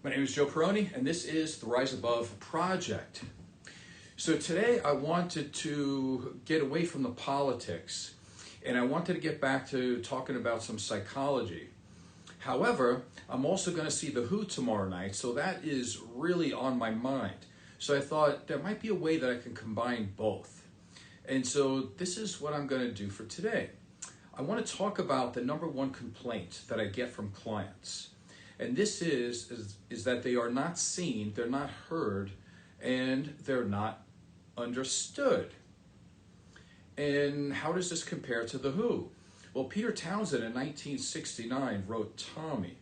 My name is Joe Peroni, and this is the Rise Above Project. So today I wanted to get away from the politics, and I wanted to get back to talking about some psychology. However, I'm also going to see The Who tomorrow night, so that is really on my mind. So I thought there might be a way that I can combine both. And so this is what I'm going to do for today. I want to talk about the number one complaint that I get from clients. And this is that they are not seen, they're not heard, and they're not understood. And how does this compare to The Who? Well, Peter Townshend in 1969 wrote Tommy.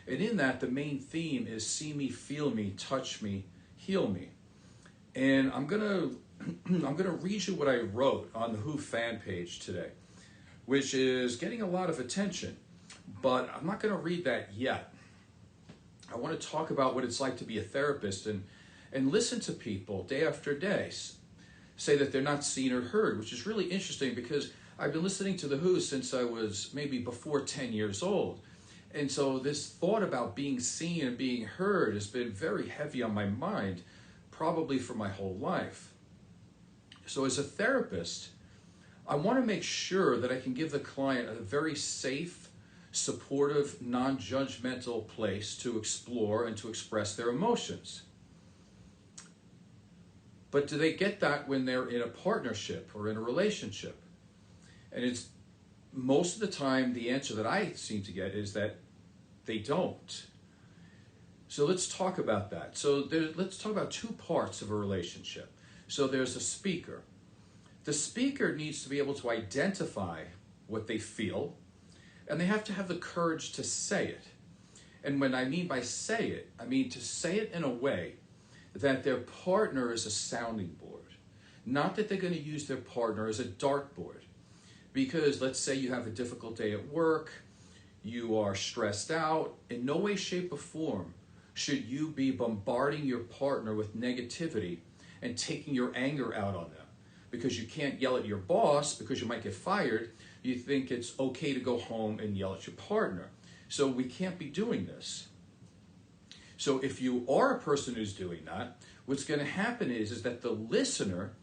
And in that, the main theme is see me, feel me, touch me, heal me. And I'm gonna read you what I wrote on the Who fan page today, which is getting a lot of attention, but I'm not gonna read that yet. I want to talk about what it's like to be a therapist and listen to people day after day say that they're not seen or heard, which is really interesting because I've been listening to The Who since I was maybe before 10 years old. And so this thought about being seen and being heard has been very heavy on my mind, probably for my whole life. So as a therapist, I want to make sure that I can give the client a very safe, supportive, non-judgmental place to explore and to express their emotions. But do they get that when they're in a partnership or in a relationship? And it's most of the time the answer that I seem to get is that they don't. So let's talk about that. So let's talk about two parts of a relationship. So there's a speaker. The speaker needs to be able to identify what they feel, and they have to have the courage to say it. And when I mean by say it, I mean to say it in a way that their partner is a sounding board. Not that they're going to use their partner as a dartboard. Because let's say you have a difficult day at work, you are stressed out, in no way, shape, or form should you be bombarding your partner with negativity and taking your anger out on them. Because you can't yell at your boss because you might get fired, you think it's okay to go home and yell at your partner. So we can't be doing this. So if you are a person who's doing that, what's going to happen is that the listener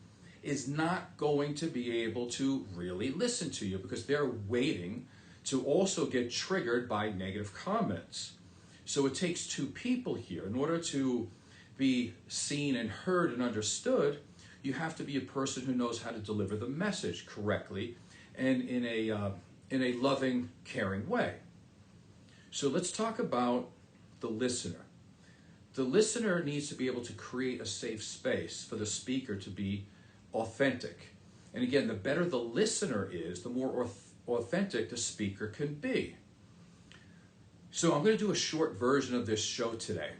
is not going to be able to really listen to you because they're waiting to also get triggered by negative comments. So it takes two people here. In order to be seen and heard and understood, you have to be a person who knows how to deliver the message correctly and in a loving, caring way. So let's talk about the listener. The listener needs to be able to create a safe space for the speaker to be authentic. And again, the better the listener is, the more authentic the speaker can be. So I'm going to do a short version of this show today.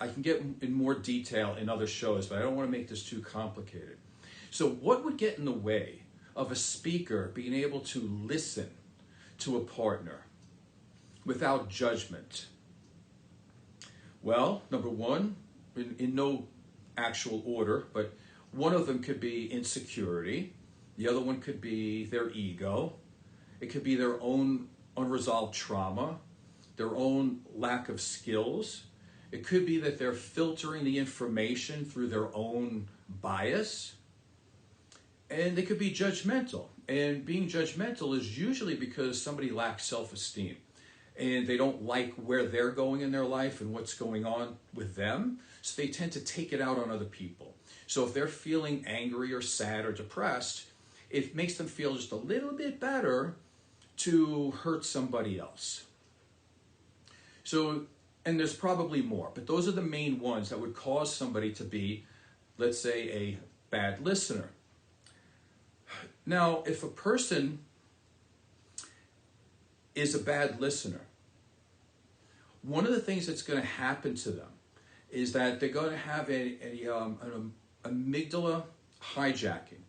I can get in more detail in other shows, but I don't want to make this too complicated. So what would get in the way of a speaker being able to listen to a partner without judgment? Well, number one, in no actual order, but one of them could be insecurity. The other one could be their ego. It could be their own unresolved trauma, their own lack of skills. It could be that they're filtering the information through their own bias. And they could be judgmental. And being judgmental is usually because somebody lacks self-esteem and they don't like where they're going in their life and what's going on with them. So they tend to take it out on other people. So if they're feeling angry or sad or depressed, it makes them feel just a little bit better to hurt somebody else. So, and there's probably more, but those are the main ones that would cause somebody to be, let's say, a bad listener. Now, if a person is a bad listener, one of the things that's going to happen to them is that they're going to have an amygdala hijacking.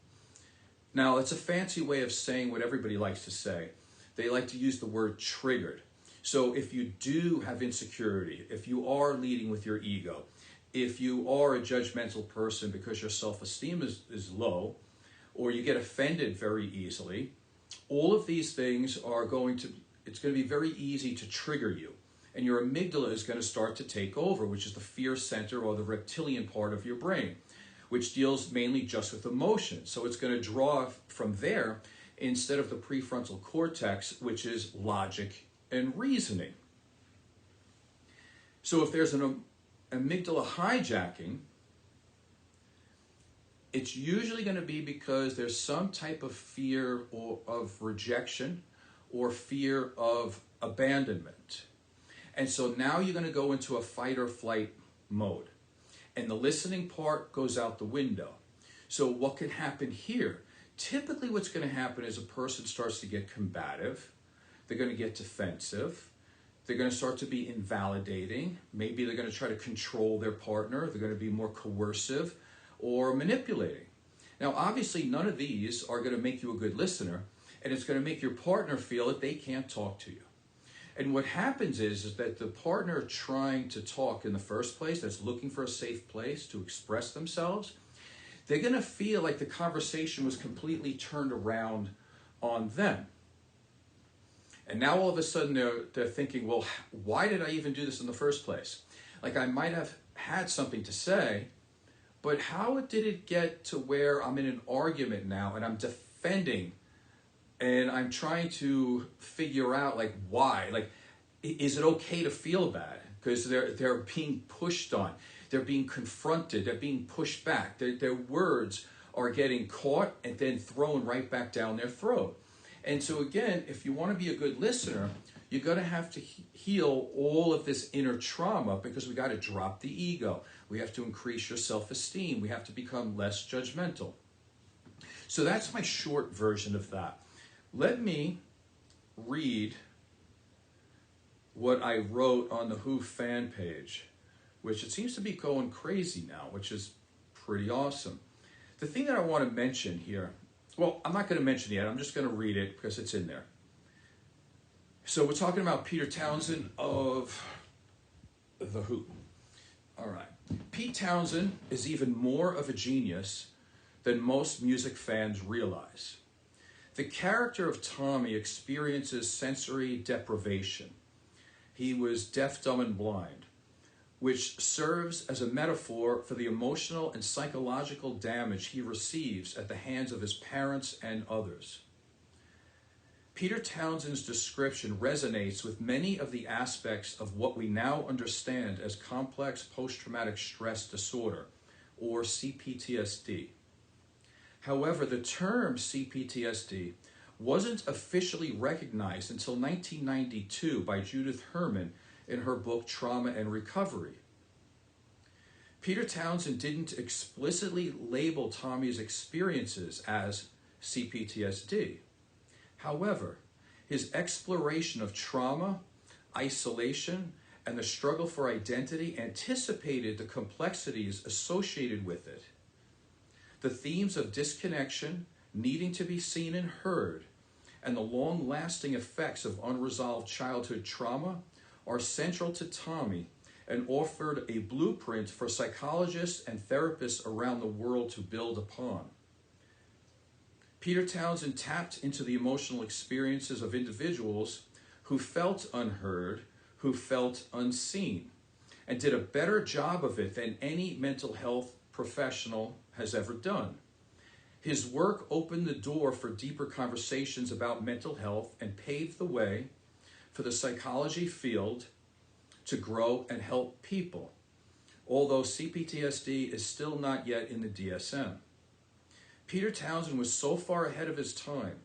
Now, it's a fancy way of saying what everybody likes to say. They like to use the word triggered. So if you do have insecurity, if you are leading with your ego, if you are a judgmental person because your self-esteem is low, or you get offended very easily, all of these things are it's going to be very easy to trigger you. and your amygdala is going to start to take over, which is the fear center or the reptilian part of your brain, which deals mainly just with emotions. So it's going to draw from there instead of the prefrontal cortex, which is logic and reasoning. So if there's an amygdala hijacking, it's usually going to be because there's some type of fear or of rejection or fear of abandonment. And so now you're going to go into a fight or flight mode. And the listening part goes out the window. So what can happen here? Typically what's going to happen is a person starts to get combative. They're going to get defensive. They're going to start to be invalidating. Maybe they're going to try to control their partner. They're going to be more coercive or manipulating. Now, obviously, none of these are going to make you a good listener, and it's going to make your partner feel that they can't talk to you. And what happens is that the partner trying to talk in the first place, that's looking for a safe place to express themselves, they're going to feel like the conversation was completely turned around on them. And now all of a sudden they're thinking, well, why did I even do this in the first place? Like, I might have had something to say, but how did it get to where I'm in an argument now and I'm defending and I'm trying to figure out, like, why? Like, is it okay to feel bad? Because they're being pushed on. They're being confronted. They're being pushed back. Their words are getting caught and then thrown right back down their throat. And so again, if you want to be a good listener, you're going to have to heal all of this inner trauma, because we got to drop the ego. We have to increase your self-esteem. We have to become less judgmental. So that's my short version of that. Let me read what I wrote on the Who fan page, which it seems to be going crazy now, which is pretty awesome. The thing that I want to mention here, well, I'm not going to mention it yet. I'm just going to read it because it's in there. So we're talking about Peter Townshend of The Who. All right. Pete Townshend is even more of a genius than most music fans realize. The character of Tommy experiences sensory deprivation. He was deaf, dumb, and blind, which serves as a metaphor for the emotional and psychological damage he receives at the hands of his parents and others. Peter Townshend's description resonates with many of the aspects of what we now understand as complex post-traumatic stress disorder, or CPTSD. However, the term CPTSD wasn't officially recognized until 1992 by Judith Herman in her book Trauma and Recovery. Peter Townshend didn't explicitly label Tommy's experiences as CPTSD. However, his exploration of trauma, isolation, and the struggle for identity anticipated the complexities associated with it. The themes of disconnection, needing to be seen and heard, and the long-lasting effects of unresolved childhood trauma are central to Tommy and offered a blueprint for psychologists and therapists around the world to build upon. Peter Townshend tapped into the emotional experiences of individuals who felt unheard, who felt unseen, and did a better job of it than any mental health professional has ever done. His work opened the door for deeper conversations about mental health and paved the way for the psychology field to grow and help people, although CPTSD is still not yet in the DSM. Peter Townshend was so far ahead of his time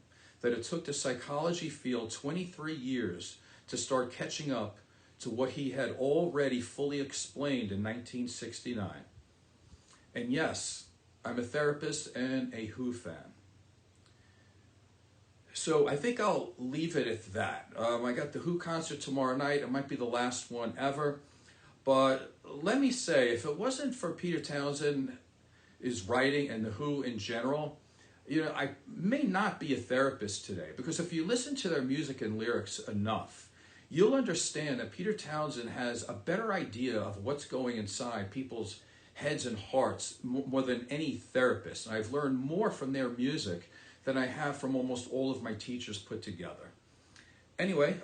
that it took the psychology field 23 years to start catching up to what he had already fully explained in 1969. And yes, I'm a therapist and a Who fan. So I think I'll leave it at that. I got the Who concert tomorrow night. It might be the last one ever. But let me say, if it wasn't for Peter Townshend, his writing, and the Who in general, I may not be a therapist today. Because if you listen to their music and lyrics enough, you'll understand that Peter Townshend has a better idea of what's going inside people's heads and hearts more than any therapist. And I've learned more from their music than I have from almost all of my teachers put together. Anyway,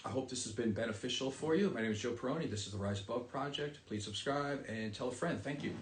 I hope this has been beneficial for you. My name is Joe Peroni. This is the Rise Above Project. Please subscribe and tell a friend. Thank you.